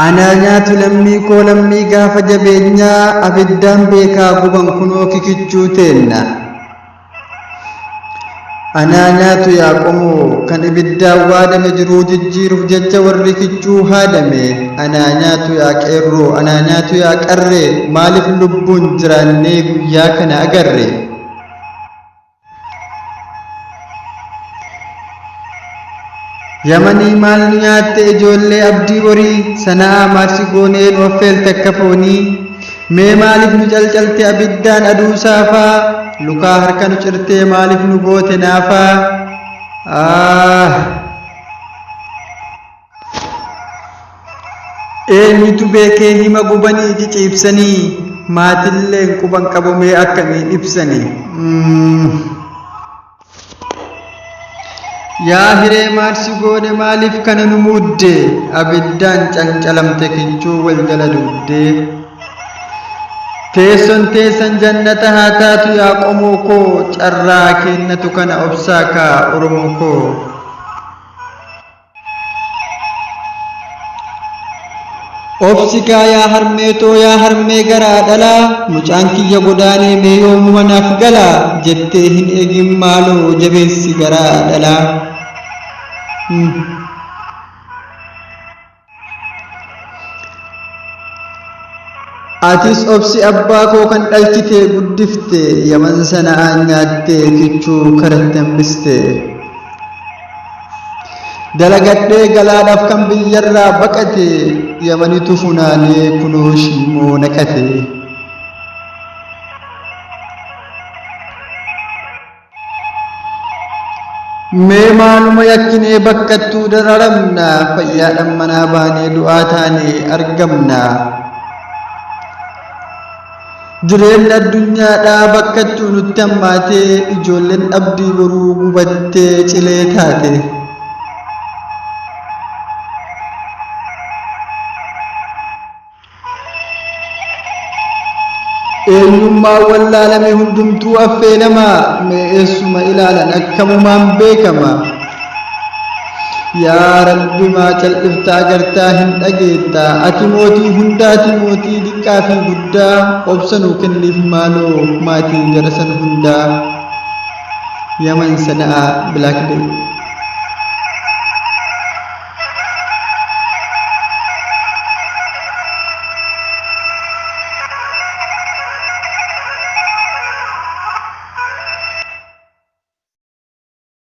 Ana nyaatu lammii koo lammii gaafa jabeenyaa abiddaan beekaa guban kunoo kikichuu teenna. Ana nyaatu yaa qomoo kan ibiddaan waadame jiruu jijjiiruuf jecha warri kichuu haadame. Ana nyaatu yaa qeerroo, ana nyaatu yaa qarree, maaliif lubbuun jiraannee guyyaa kana agarre? Yamanii maal nyaatte ijoollee abdii borii, sanaa maarsi goonee nu affeelte akka foonii. Mee maaliif nu calcalte abiddaan aduu saafaa, lukaa harka nu cirtee maaliif nu goote naafaa? Eenyutu beekee hima gubanii ciciibsanii, maatilleen quban qabamee akkamiin ibsanii? Yaa hiree maarsi goone maaliif kana nu mudde, abiddaan cancalamte kichuu wal jala dudde. Teesson teessan jannata haa taatu yaa qomoo koo, carraa kennatu kana obsaa kaa Oromoo koo. Obsi kaa yaa harmeetoo yaa harmee garaa dhalaa, mucaan kiyya godaanee mee yoomuma naaf galaa, jettee hin eegin maaloo jabeessi garaa dhalaa. Atis obsi abbaa koo kan dhalchitee guddifte, yaman sana'aan nyaattee kichuu karatti hambiste. Dalagadhee galaadhaaf kan biyyarraa baqate, yamanitu funaanee kunoo shimoo naqate. Mee maaluma yakkinee bakkattuu dararamna, fayyaadhaan manaa baanee du'aa taanee argamna. Jireenyi addunyaadhaa bakkattuu nutti hammaatee, ijoolleen abdii boruu gubattee cilee taate. Eenyummaa wallaalame hundumtuu affeelamaa, mee eessuma ilaalan akkamumaan beekama. Yaa Rabbi maa cal'iftaa agartaa hin dhageettaa, ati mootii hundaati mootii diqqaa fi guddaa, obsa nuu kenniif maaloo maatiin jara san hundaa. Yaman sana'aa Black Day.